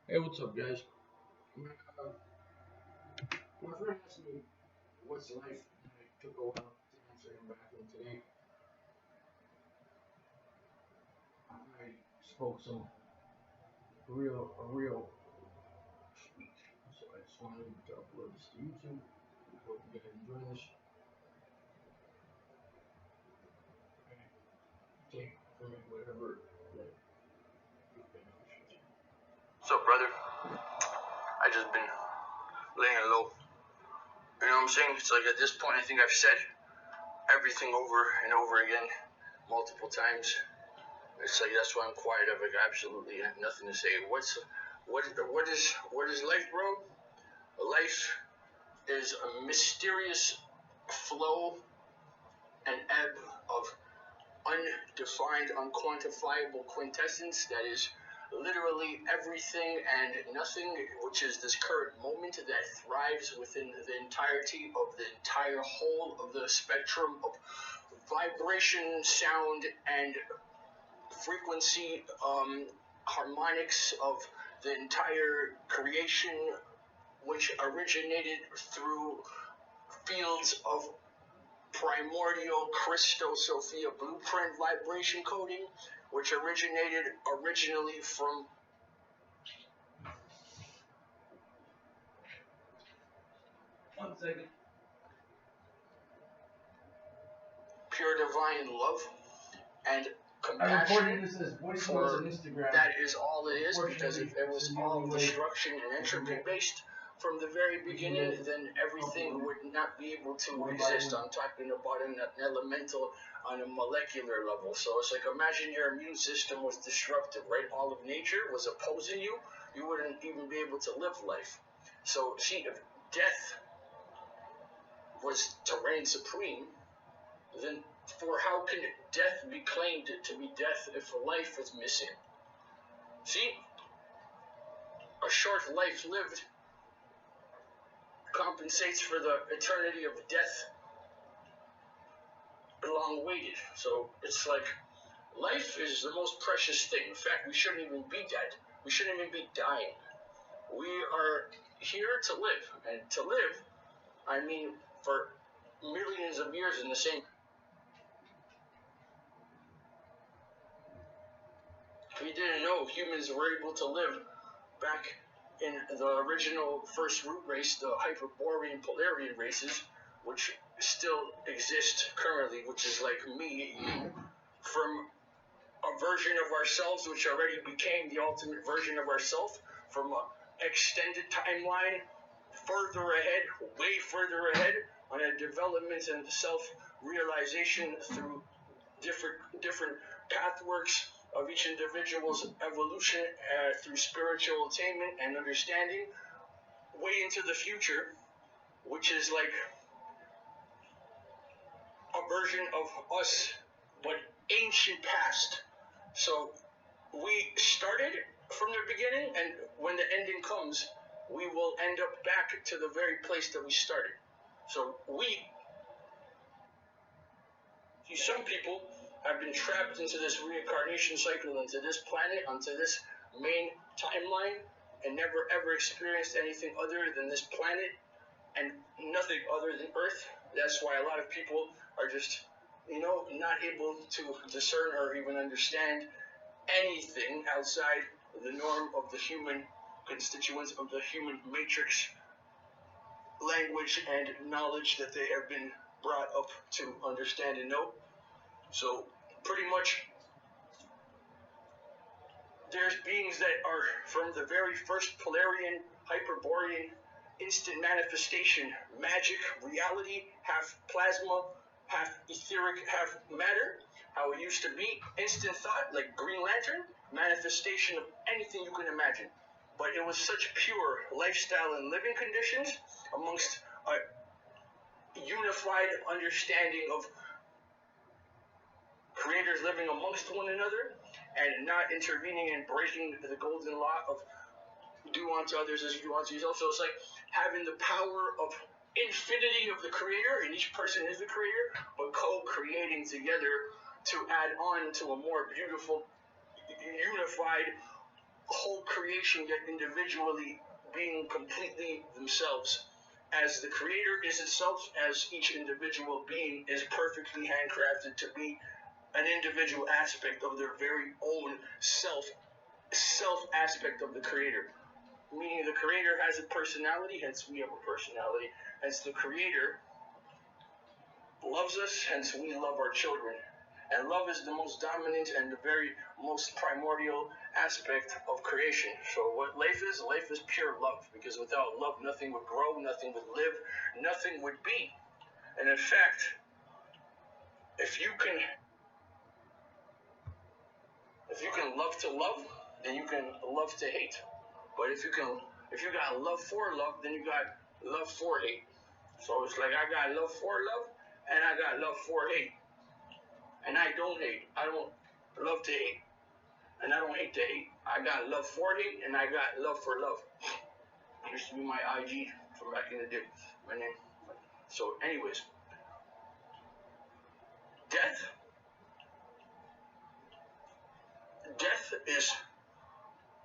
Hey, what's up, guys? My friend asked me, what's life? And I took a while to answer him back, and today I spoke some real speech. So I just wanted to upload this to YouTube. Hope you guys enjoy this. And take from it whatever that is beneficial to you. What's up, brother? I just been laying low. You know what I'm saying? It's like at this point, I think I've said everything over and over again, multiple times. It's like that's why I'm quiet. I've like absolutely nothing to say. What is life, bro? Life is a mysterious flow and ebb of undefined, unquantifiable quintessence that is literally everything and nothing, which is this current moment that thrives within the entirety of the entire whole of the spectrum of vibration, sound, and frequency, harmonics of the entire creation, which originated through fields of primordial Christo Sophia blueprint vibration coding, which originated originally from pure divine love and compassion. For that is all it is, because if it was all destruction and entropy based from the very beginning, then everything would not be able to exist. I'm talking about an elemental on a molecular level. So it's like, imagine your immune system was disrupted, right? All of nature was opposing you. You wouldn't even be able to live life. So see, if death was to reign supreme, then for how can death be claimed to be death if life is missing? See, a short life lived compensates for the eternity of death long waited. So it's like, life is the most precious thing. In fact, we shouldn't even be dead. We shouldn't even be dying. We are here to live. And to live, I mean for millions of years in the same. We didn't know humans were able to live back in the original first root race, the Hyperborean Polarian races, which still exist currently, which is like me, you, from a version of ourselves which already became the ultimate version of ourselves, from an extended timeline, further ahead, way further ahead, on a development and self-realization through different pathworks of each individual's evolution through spiritual attainment and understanding, way into the future, which is like a version of us, but ancient past. So we started from the beginning, and when the ending comes, we will end up back to the very place that we started. So some people have been trapped into this reincarnation cycle, into this planet, onto this main timeline, and never ever experienced anything other than this planet and nothing other than Earth. That's why a lot of people are just, not able to discern or even understand anything outside the norm of the human constituents, of the human matrix language and knowledge that they have been brought up to understand and know. So pretty much there's beings that are from the very first Polarian, Hyperborean, instant manifestation, magic, reality, half plasma, half etheric, half matter, how it used to be, instant thought, like Green Lantern, manifestation of anything you can imagine. But it was such pure lifestyle and living conditions amongst a unified understanding of creators living amongst one another and not intervening and breaking the golden law of do unto others as you do unto yourself. So it's like having the power of infinity of the creator, and each person is the creator, but co-creating together to add on to a more beautiful, unified whole creation yet individually being completely themselves, as the creator is itself, as each individual being is perfectly handcrafted to be an individual aspect of their very own self aspect of the creator. Meaning the creator has a personality, hence we have a personality. Hence the creator loves us, hence we love our children. And love is the most dominant and the very most primordial aspect of creation. So what life is pure love. Because without love, nothing would grow, nothing would live, nothing would be. And in fact, if you can love to love, then you can love to hate. But if you got love for love, then you got love for hate. So it's like I got love for love, and I got love for hate. And I don't hate. I don't love to hate. And I don't hate to hate. I got love for hate, and I got love for love. It used to be my IG from back in the day. My name. So anyways. Death is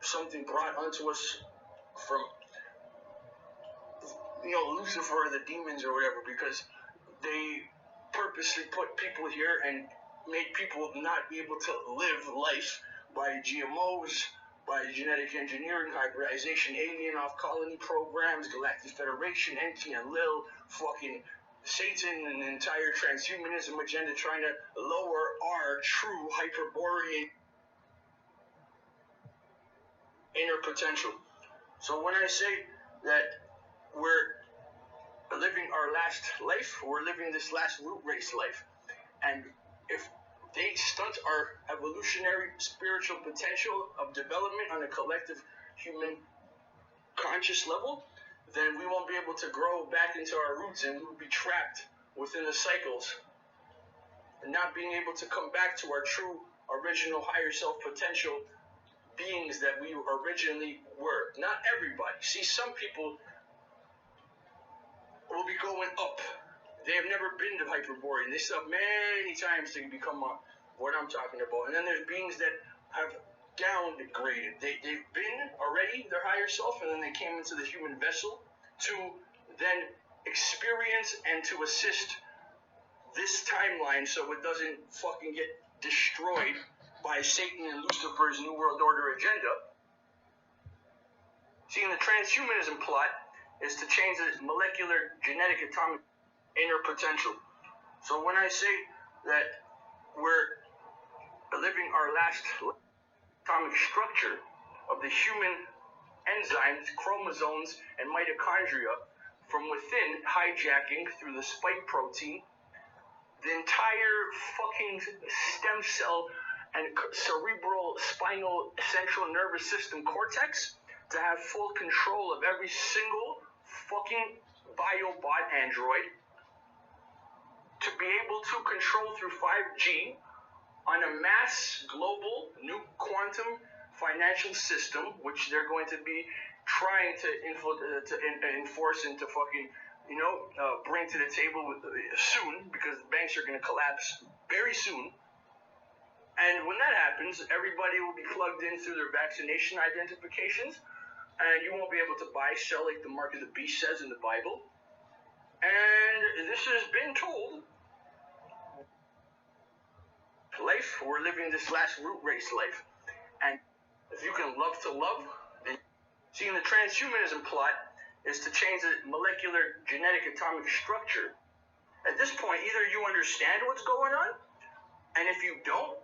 something brought unto us from, Lucifer, the demons or whatever, because they purposely put people here and made people not be able to live life by GMOs, by genetic engineering, hybridization, alien off-colony programs, Galactic Federation, NT and Lil, fucking Satan, and the entire transhumanism agenda trying to lower our true Hyperborean inner potential. So when I say that we're living our last life, we're living this last root race life. And if they stunt our evolutionary spiritual potential of development on a collective human conscious level, then we won't be able to grow back into our roots, and we'll be trapped within the cycles and not being able to come back to our true original higher self potential beings that we originally were. Not everybody. See, some people will be going up. They have never been to Hyperborean. They still have many times to become what I'm talking about. And then there's beings that have downgraded. They've been already their higher self, and then they came into the human vessel to then experience and to assist this timeline so it doesn't fucking get destroyed by Satan and Lucifer's New World Order agenda. See, in the transhumanism plot is to change the molecular genetic atomic inner potential. So when I say that we're living our last atomic structure of the human enzymes, chromosomes, and mitochondria from within, hijacking through the spike protein the entire fucking stem cell and cerebral spinal central nervous system cortex, to have full control of every single fucking biobot android, to be able to control through 5G on a mass global new quantum financial system, which they're going to be trying to enforce and to fucking bring to the table soon, because the banks are going to collapse very soon. And when that happens, everybody will be plugged in through their vaccination identifications, and you won't be able to buy, sell like the mark of the beast says in the Bible. And this has been told. Life, we're living this last root race life. And if you can love to love, then see, in the transhumanism plot is to change the molecular genetic atomic structure. At this point, either you understand what's going on, and if you don't,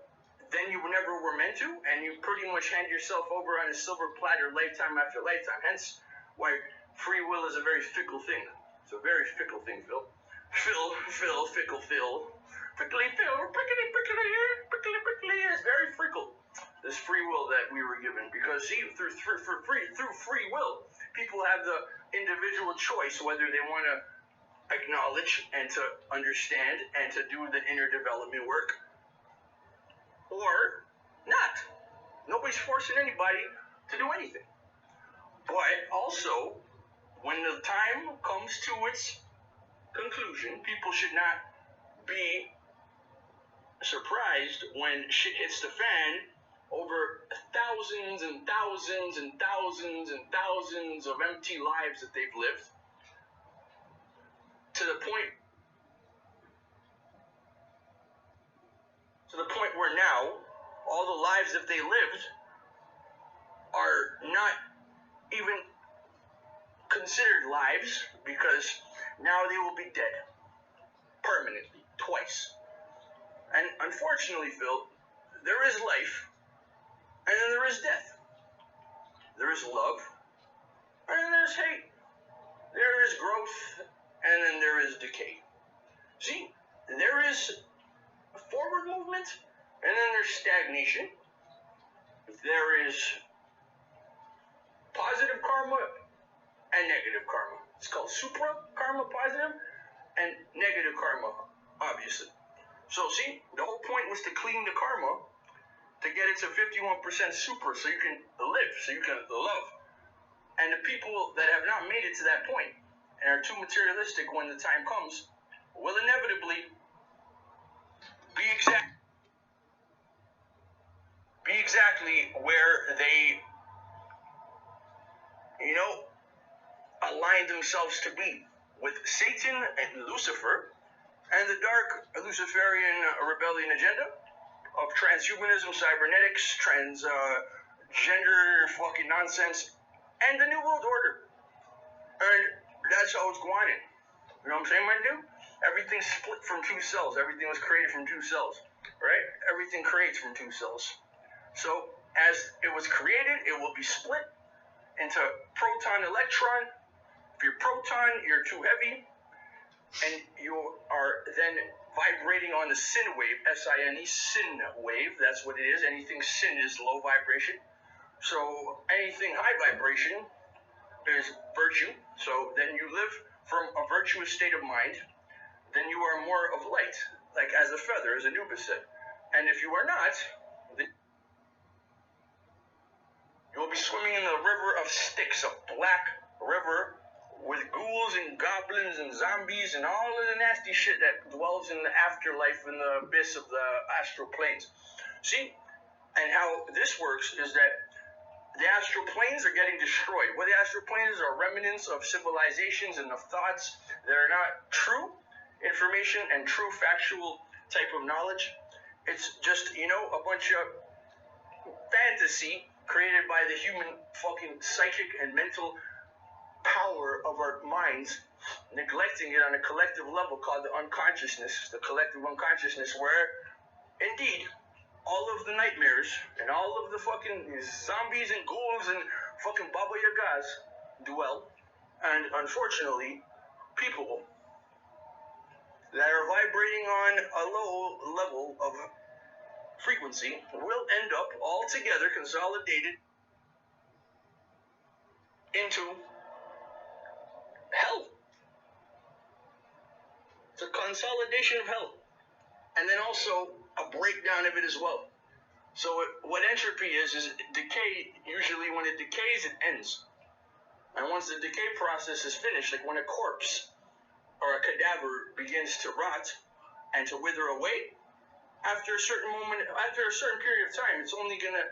then you never were meant to, and you pretty much hand yourself over on a silver platter lifetime after lifetime. Hence why free will is a very fickle thing. It's a very fickle thing, Phil. Fickle Phil. Prickly Phil, prickly, it's very fickle. This free will that we were given, because see, through free will, people have the individual choice whether they want to acknowledge and to understand and to do the inner development work, or not. Nobody's forcing anybody to do anything. But also, when the time comes to its conclusion, people should not be surprised when shit hits the fan, over thousands and thousands and thousands and thousands of empty lives that they've lived, to the point where now all the lives that they lived are not even considered lives, because now they will be dead permanently, twice. And unfortunately, Phil, there is life, and then there is death. There is love, and then there's hate. There is growth, and then there is decay. See, there is forward movement, and then there's stagnation. There is positive karma and negative karma. It's called supra karma, positive, and negative karma, obviously. So see, the whole point was to clean the karma to get it to 51% supra, so you can live, so you can love. And the people that have not made it to that point and are too materialistic when the time comes will inevitably be exactly where they, align themselves to be with Satan and Lucifer and the dark Luciferian rebellion agenda of transhumanism, cybernetics, transgender fucking nonsense, and the New World Order. And that's how it's going in. You know what I'm saying, my dude? Everything's split from two cells. Everything was created from two cells, right? Everything creates from two cells. So as it was created, it will be split into proton, electron. If you're proton, you're too heavy, and you are then vibrating on the sin wave, S-I-N-E, sin wave. That's what it is. Anything sin is low vibration. So anything high vibration is virtue. So then you live from a virtuous state of mind. Then you are more of light, like as a feather, as Anubis said. And if you are not, then you will be swimming in the river of Styx, a black river with ghouls and goblins and zombies and all of the nasty shit that dwells in the afterlife in the abyss of the astral planes. See? And how this works is that the astral planes are getting destroyed. What the astral planes are remnants of civilizations and of thoughts that are not true information and true factual type of knowledge. It's just, a bunch of fantasy created by the human fucking psychic and mental power of our minds, neglecting it on a collective level called the unconsciousness, the collective unconsciousness, where indeed all of the nightmares and all of the fucking zombies and ghouls and fucking Baba Yagas dwell. And unfortunately, people that are vibrating on a low level of frequency will end up all together consolidated into hell. It's a consolidation of hell. And then also a breakdown of it as well. So what entropy is decay. Usually when it decays, it ends. And once the decay process is finished, like when a corpse or a cadaver begins to rot and to wither away, after a certain period of time, it's only gonna,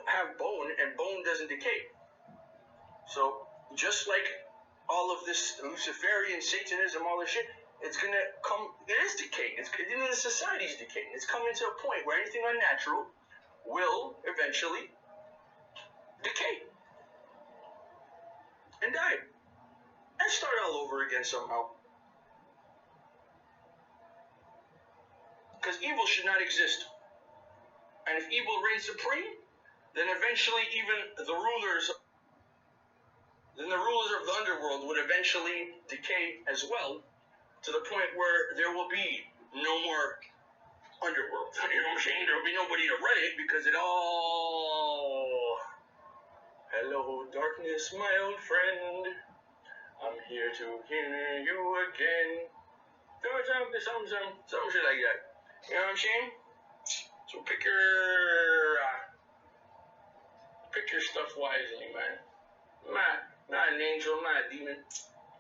have bone, and bone doesn't decay. So just like all of this Luciferian Satanism, all this shit, it's gonna come. It is decaying. The society's decaying. It's coming to a point where anything unnatural will eventually decay and die and start all over again somehow. Because evil should not exist. And if evil reigns supreme, then eventually even the rulers of the underworld would eventually decay as well, to the point where there will be no more underworld. You know what I'm saying? There will be nobody to run it, because it all... Hello, darkness, my old friend. I'm here to hear you again. Some shit like that. You know what I'm saying? So pick your stuff wisely, man. I'm not an angel, I'm not a demon.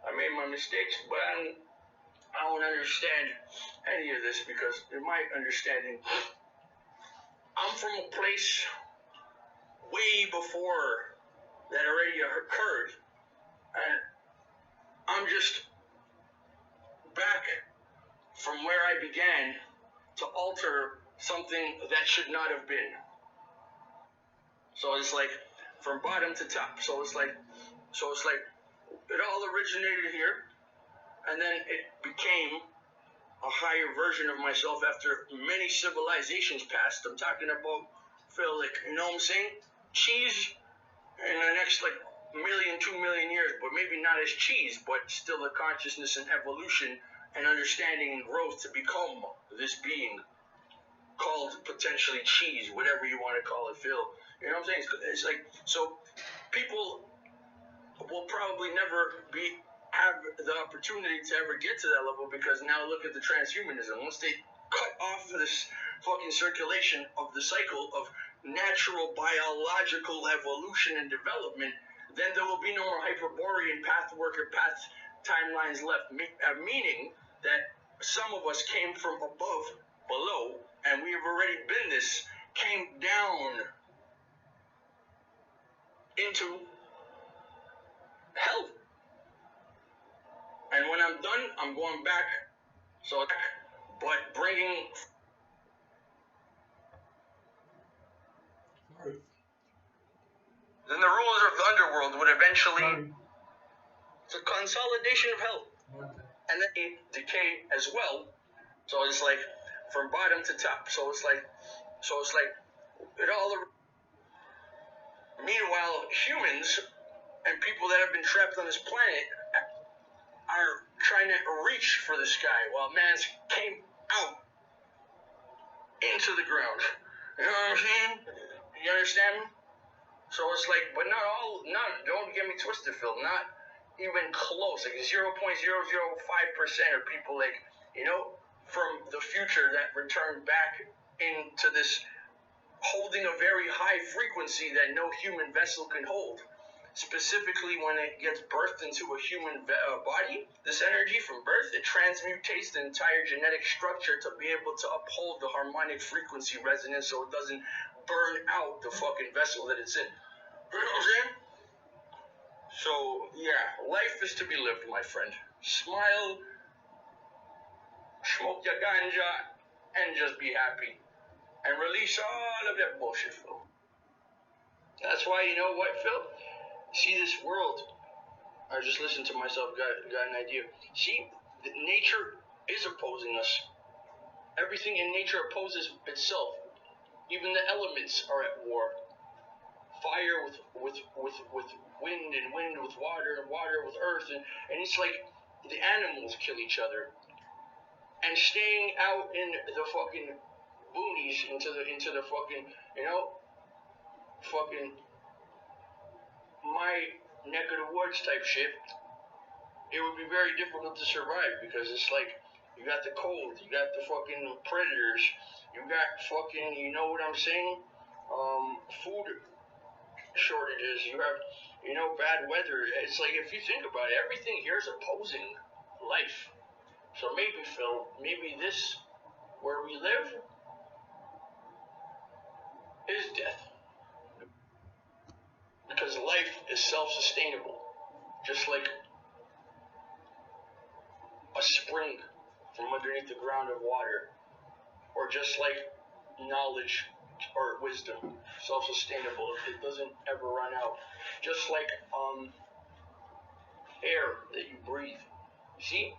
I made my mistakes, but I don't understand any of this, because in my understanding, I'm from a place way before that already occurred, and I'm just back from where I began to alter something that should not have been. So it's like from bottom to top. So it's like it all originated here, and then it became a higher version of myself after many civilizations passed. I'm talking about, Phil, like, you know what I'm saying? Cheeze in the next like 1 million, 2 million years, but maybe not as Cheeze, but still a consciousness and evolution and understanding and growth to become this being called potentially Cheeze, whatever you want to call it, Phil. You know what I'm saying? It's like, so people will probably never have the opportunity to ever get to that level, because now look at the transhumanism. Once they cut off this fucking circulation of the cycle of natural biological evolution and development, then there will be no more Hyperborean path worker path timelines left, meaning that some of us came from above, below, and we have already been this, came down into hell. And when I'm done, I'm going back. So, but bringing. Then the rulers of the underworld would eventually. It's a consolidation of hell. And then decay as well. So it's like from bottom to top. So it's like it all. Meanwhile, humans and people that have been trapped on this planet are trying to reach for the sky while man's came out into the ground. You know what I'm saying? You understand me? So it's like, but don't get me twisted, Phil, not even close. Like 0.005% of people, like, you know, from the future that return back into this holding a very high frequency that no human vessel can hold. Specifically, when it gets birthed into a human body, this energy from birth, it transmutates the entire genetic structure to be able to uphold the harmonic frequency resonance so it doesn't burn out the fucking vessel that it's in. You know what I'm saying? So, yeah, life is to be lived, my friend. Smile, smoke your ganja, and just be happy. And release all of that bullshit, Phil. That's why, you know what, Phil? See this world. I just listened to myself, got an idea. See, nature is opposing us. Everything in nature opposes itself. Even the elements are at war. Fire with wind, and wind with water, and water with earth, and it's like the animals kill each other. And staying out in the fucking boonies, into the fucking, you know, fucking my neck of the woods type shit, it would be very difficult to survive, because it's like you got the cold, you got the fucking predators, you got fucking, you know what I'm saying, food shortages, you have, you know, bad weather. It's like, if you think about it, everything here is opposing life. So maybe, Phil, maybe this, where we live, is death. Because life is self-sustainable, just like a spring from underneath the ground of water, or just like knowledge or wisdom, self-sustainable. It doesn't ever run out. Just like air that you breathe. See?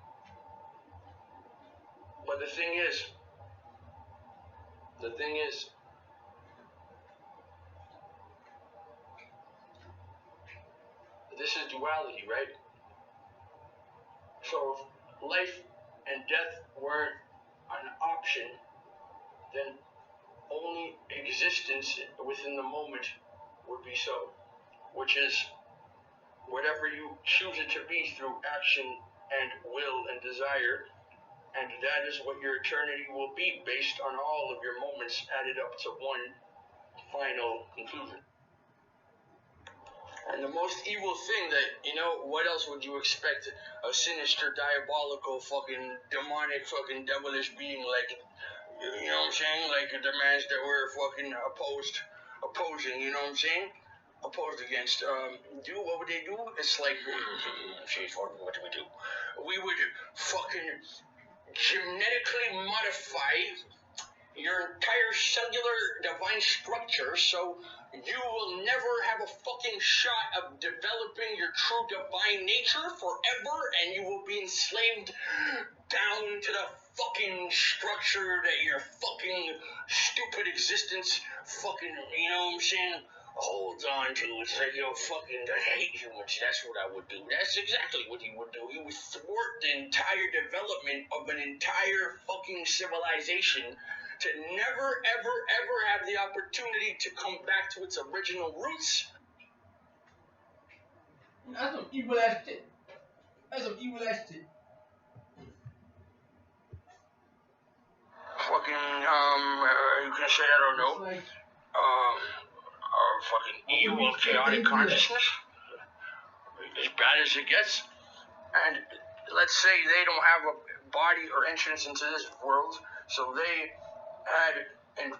But the thing is, this is duality, right? So if life and death weren't an option, then only existence within the moment would be so, which is whatever you choose it to be through action and will and desire, and that is what your eternity will be, based on all of your moments added up to one final conclusion. And the most evil thing that, you know, what else would you expect a sinister, diabolical, fucking demonic, fucking devilish being like You know what I'm saying? Like the demands that we're fucking opposing, you know what I'm saying? Opposed against. What would they do? It's like, what do we do? We would fucking genetically modify your entire cellular divine structure so you will never have a fucking shot of developing your true divine nature forever, and you will be enslaved down to the fucking structure that your fucking stupid existence fucking, you know what I'm saying, holds on to. It's like, fucking, I hate humans. That's what I would do. That's exactly what he would do. He would thwart the entire development of an entire fucking civilization to never, ever, ever have the opportunity to come back to its original roots. That's some evil ass shit. That's some evil ass shit. Fucking, you can say, I don't know, Like, fucking evil, chaotic consciousness, as bad as it gets. And let's say they don't have a body or entrance into this world, so they had and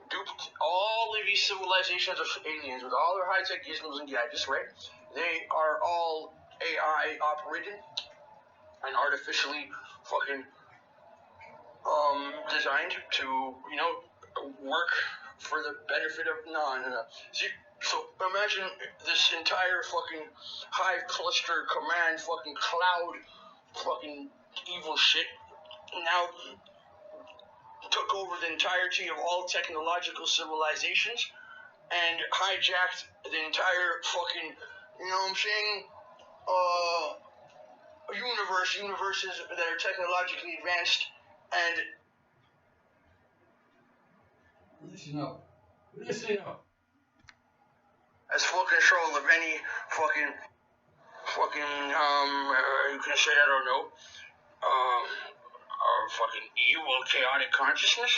duped all of these civilizations of aliens with all their high-tech gizmos and gadgets, right? They are all AI operated and artificially fucking designed to, work for the benefit of See, so imagine this entire fucking hive cluster command fucking cloud fucking evil shit now took over the entirety of all technological civilizations and hijacked the entire fucking, you know what I'm saying, universes that are technologically advanced and listen up. Listen up. As full control of any fucking, you can say, I don't know, fucking evil, chaotic consciousness,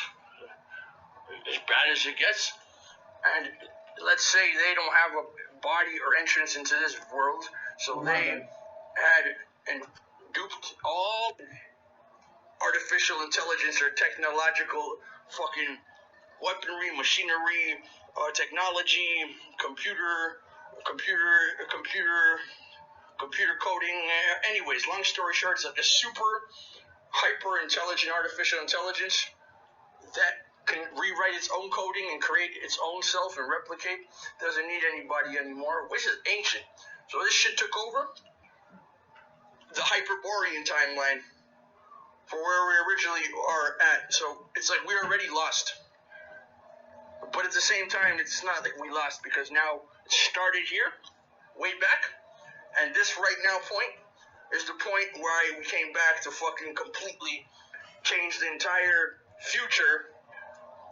as bad as it gets. And let's say they don't have a body or entrance into this world, so they had and duped all artificial intelligence or technological fucking weaponry, machinery, technology, computer coding. Anyways, long story short, it's like a super hyper intelligent artificial intelligence that can rewrite its own coding and create its own self and replicate. Doesn't need anybody anymore, which is ancient. So this shit took over the Hyperborean timeline for where we originally are at. So it's like we're already lost. But at the same time, it's not like we lost, because now it started here, way back, and this right now point is the point where we came back to fucking completely change the entire future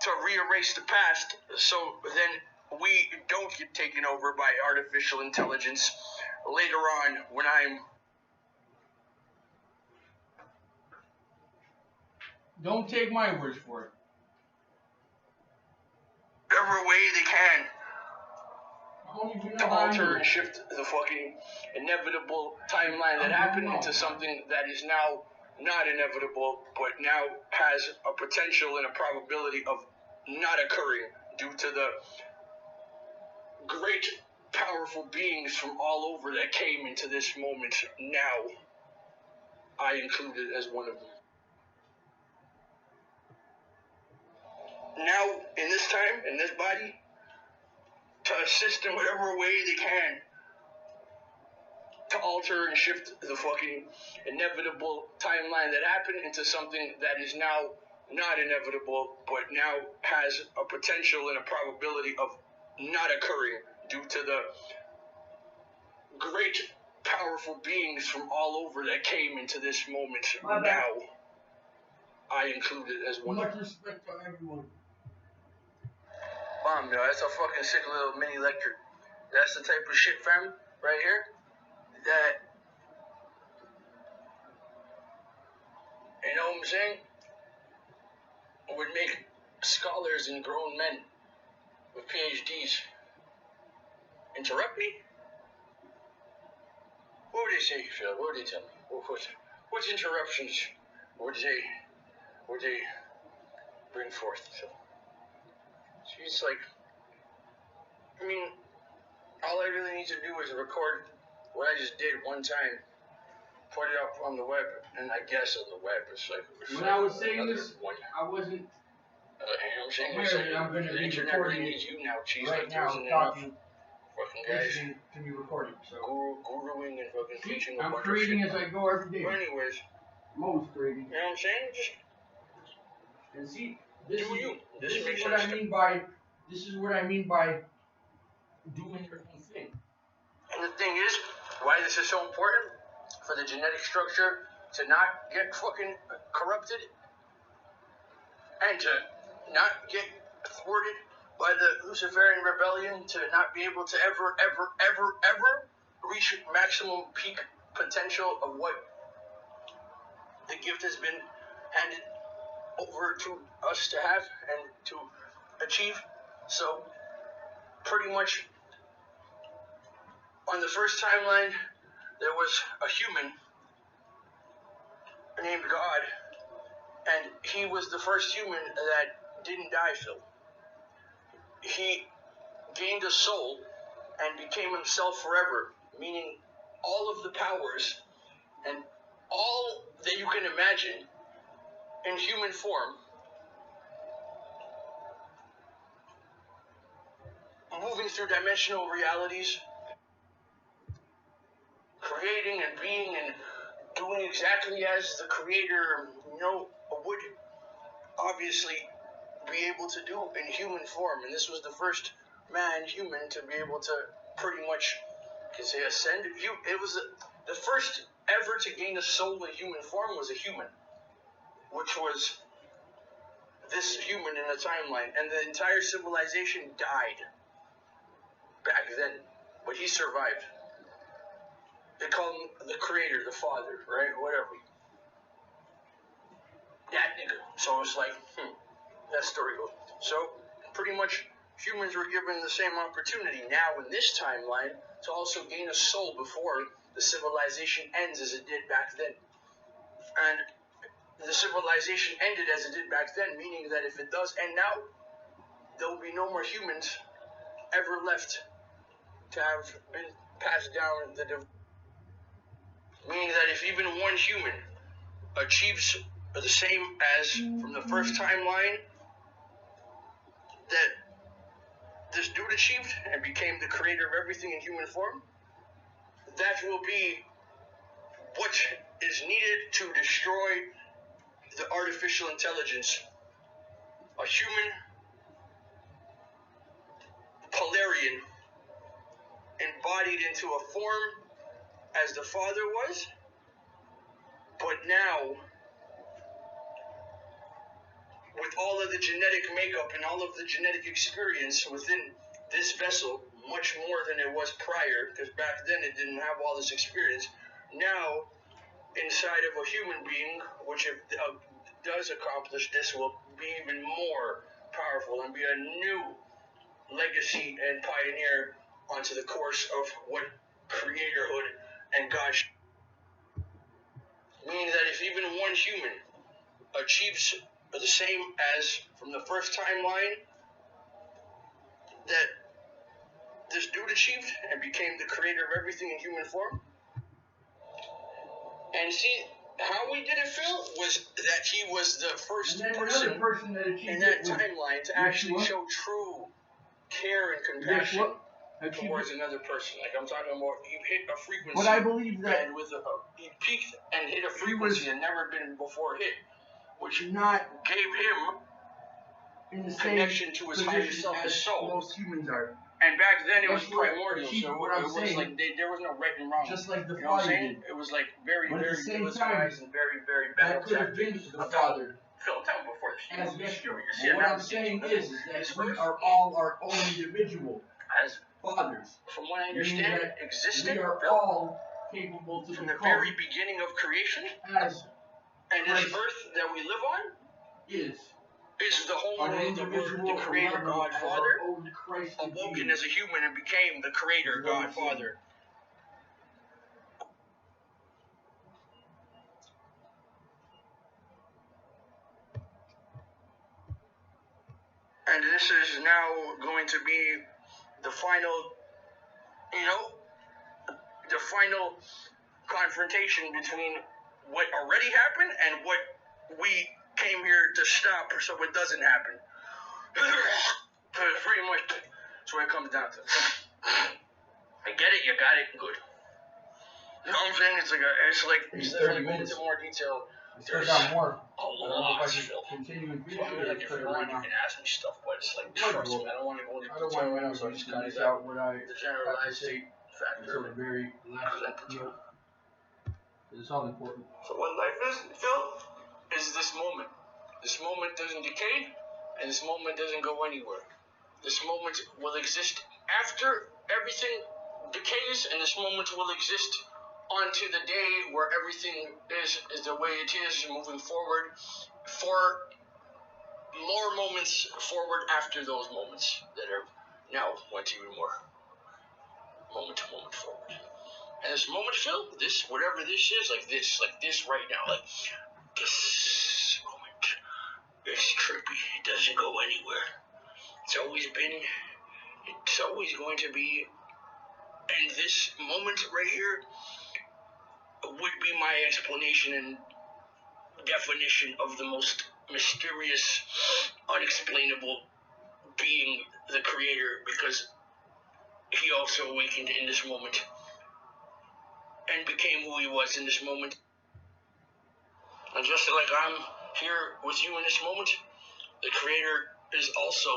to re-erase the past, so then we don't get taken over by artificial intelligence later on when I'm... Don't take my words for it. Whatever way they can to alter and shift the fucking inevitable timeline that happened into something that is now not inevitable, but now has a potential and a probability of not occurring due to the great, powerful beings from all over that came into this moment now. I included as one of them. Now, in this time, in this body, to assist in whatever way they can to alter and shift the fucking inevitable timeline that happened into something that is now not inevitable, but now has a potential and a probability of not occurring due to the great, powerful beings from all over that came into this moment now. I included as one. Much respect to everyone. Bomb, yo, that's a fucking sick little mini lecture. That's the type of shit, fam, right here, that, you know what I'm saying, would make scholars and grown men with PhDs interrupt me? What would they say, Phil? What would they tell me? What interruptions would they bring forth. So she's like, I mean, all I really need to do is record what I just did one time, put it up on the web, and I guess on the web it's like. When I was saying this, I wasn't. I'm saying I'm going to be recording it you now, Cheeze. right like, now, talking. Fucking guys. To be recording. So. Guruing and fucking teaching. I'm creating as I go every day. But anyways. I'm always creating. You know what I'm saying? Just. And see, this is what I mean by doing your own thing. And the thing is, why this is so important for the genetic structure to not get fucking corrupted and to not get thwarted by the Luciferian rebellion, to not be able to ever reach maximum peak potential of what the gift has been handed over to us to have and to achieve. So pretty much on the first timeline there was a human named God, and he was the first human that didn't die, Phil. He gained a soul and became himself forever, meaning all of the powers and all that you can imagine in human form, moving through dimensional realities, creating and being and doing exactly as the creator, would obviously be able to do in human form. And this was the first man, human, to be able to pretty much, you can say, ascend. It was the first ever to gain a soul in human form was a human, which was this human in the timeline. And the entire civilization died back then, but he survived. They call him the creator, the father, right? Whatever. That nigga. So it's like, that story goes. So, pretty much, humans were given the same opportunity now in this timeline to also gain a soul before the civilization ends as it did back then. And the civilization ended as it did back then, meaning that if it does end now, there will be no more humans ever left to have been passed down the meaning that if even one human achieves the same as from the first timeline that this dude achieved and became the creator of everything in human form, that will be what is needed to destroy the artificial intelligence. A human Polarian embodied into a form as the Father was, but now with all of the genetic makeup and all of the genetic experience within this vessel, much more than it was prior, because back then it didn't have all this experience. Now, inside of a human being, which if does accomplish this, will be even more powerful and be a new legacy and pioneer onto the course of what creatorhood and God, meaning that if even one human achieves the same as from the first timeline that this dude achieved and became the creator of everything in human form. And see, how we did it, Phil, was that he was the first person that in that timeline to actually show true care and compassion towards another person. Like I'm talking about, he hit a frequency. But I believe that and he peaked and hit a frequency that never been before hit, which not gave him in the connection to his higher self, his soul. Most humans are. And back then it was primordial, so what I'm it was saying, like there was no right and wrong. Just like the you know what I'm Father saying? did. It was like very, but very civilized and very, very that battle could have been tactics. the Father. Phil, tell him before this. As yesterday. What I'm saying is that we are all our own individual as fathers. From what I understand, existed we are all capable to from the very beginning of creation, as and this earth that we live on is the home of the Creator God Father, awoken as a human and became the Creator God Father. And this is now going to be the final, the final confrontation between what already happened and what we came here to stop so it doesn't happen. Pretty much that's what it comes down to. I get it, you got it, good. You know what I'm saying? It's like if I go into more detail, there's more. a lot of Phil. Continuing So I mean, like if you want, you can ask me stuff, but it's like, trust me, I don't want to go into detail right now, so I just kind of out what I the generalized factor. until the very last note. It's all important. So what life is, Phil, is this moment. This moment doesn't decay, and this moment doesn't go anywhere. This moment will exist after everything decays, and this moment will exist onto the day where everything is the way it is moving forward for more moments forward after those moments that are now went even more moment to moment forward. And this moment, Phil, this, whatever this is, like this right now, like this moment, it's trippy. It doesn't go anywhere. It's always been, it's always going to be, and this moment right here would be my explanation and definition of the most mysterious, unexplainable being, the creator, because he also awakened in this moment and became who he was in this moment. And just like I'm here with you in this moment, the creator is also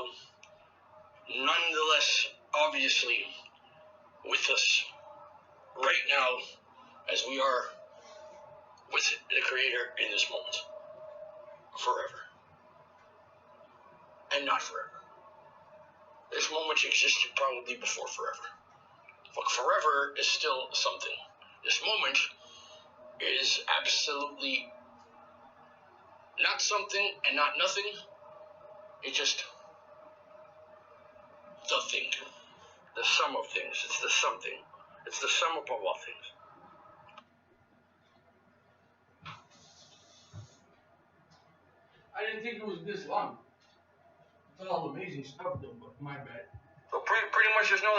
nonetheless obviously with us right now as we are with the creator in this moment forever and not forever. This moment existed probably before forever, but forever is still something. This moment is absolutely not something and not nothing. It's just the thing, the sum of things. It's the something. It's the sum up of all things. I didn't think it was this long. It's all amazing stuff though, but my bad. So pretty much there's no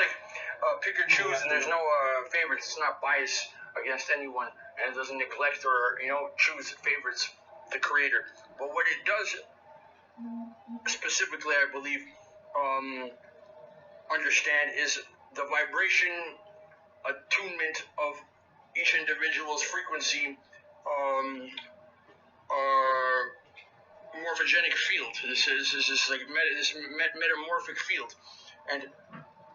pick or choose, and there's no favorites. It's not biased against anyone, and it doesn't neglect or choose favorites, the creator. But what it does specifically, I believe, understand is the vibration attunement of each individual's frequency morphogenic field. This is like this metamorphic field, and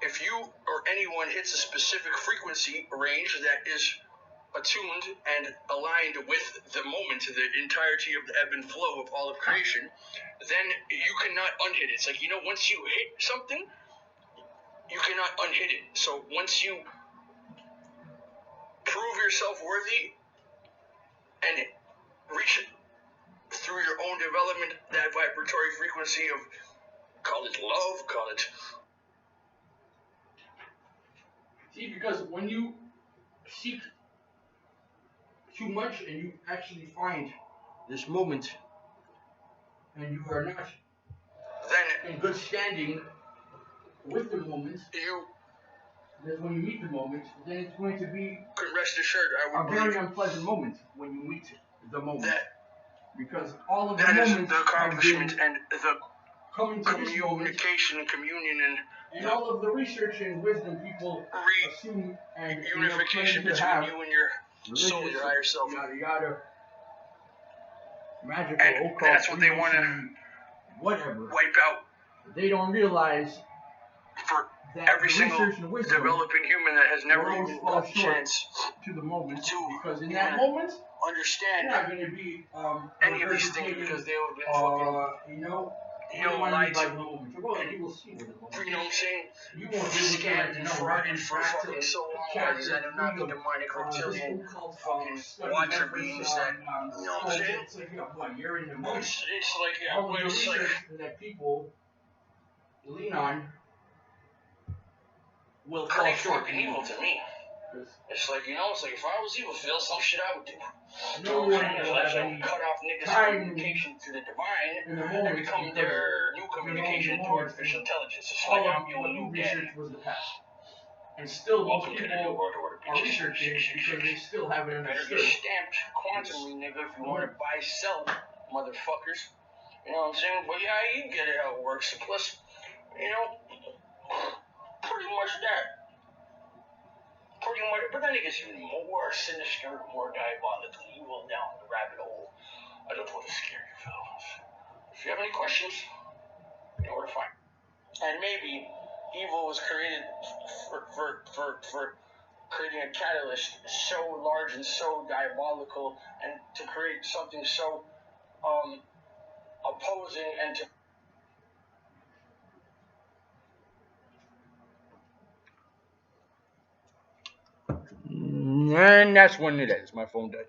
if you or anyone hits a specific frequency range that is attuned and aligned with the moment, the entirety of the ebb and flow of all of creation, then you cannot unhit it. It's like, once you hit something, you cannot unhit it. So once you prove yourself worthy and reach it through your own development, that vibratory frequency of, call it love, call it... See, because when you seek too much and you actually find this moment and you are not then in good standing with the moment, that when you meet the moment, then it's going to be could rest assured, I would a very unpleasant moment when you meet the moment. Because all of the that moments is the accomplishment have been and the coming to this moment, communication and communion and all of the research and wisdom people assume and unification claim to between have, you and your soul, your higher self. Yada yada. Magical, And occult, that's what they want to whatever. wipe out. They don't realize For that every single developing human that has never even got a chance to the moment, to because in that moment, understand you're not going to be any of these things, because they would have been fucking lied to. You will see what the moment. You know what I'm saying? You won't be Scammed and frauded for fucking so long by these Anunnaki demonic reptilian fucking watcher beings that, you know what I'm saying? It's like, you're in the moment. It's like, All the it's like, research that people lean on will fall pretty short. fucking evil to me. It's like, it's like if I was evil, feel some shit I would do. No one will have any cut off niggas' communication to the divine and become their new communication to artificial intelligence. It's like I'm your new research was the past. And still most people are researching because they still haven't understood. Better get stamped quantumly, nigga, if you want to buy, sell, motherfuckers. You know what I'm saying? But yeah, you get it how it works. Plus, pretty much that. Pretty much, but that nigga's even more sinister, more diabolically evil down the rabbit hole. I don't want to scare you, fellas. If you have any questions, you know where to find me. And maybe evil was created for creating a catalyst so large and so diabolical, and to create something so opposing and to. And that's when it ends. My phone died.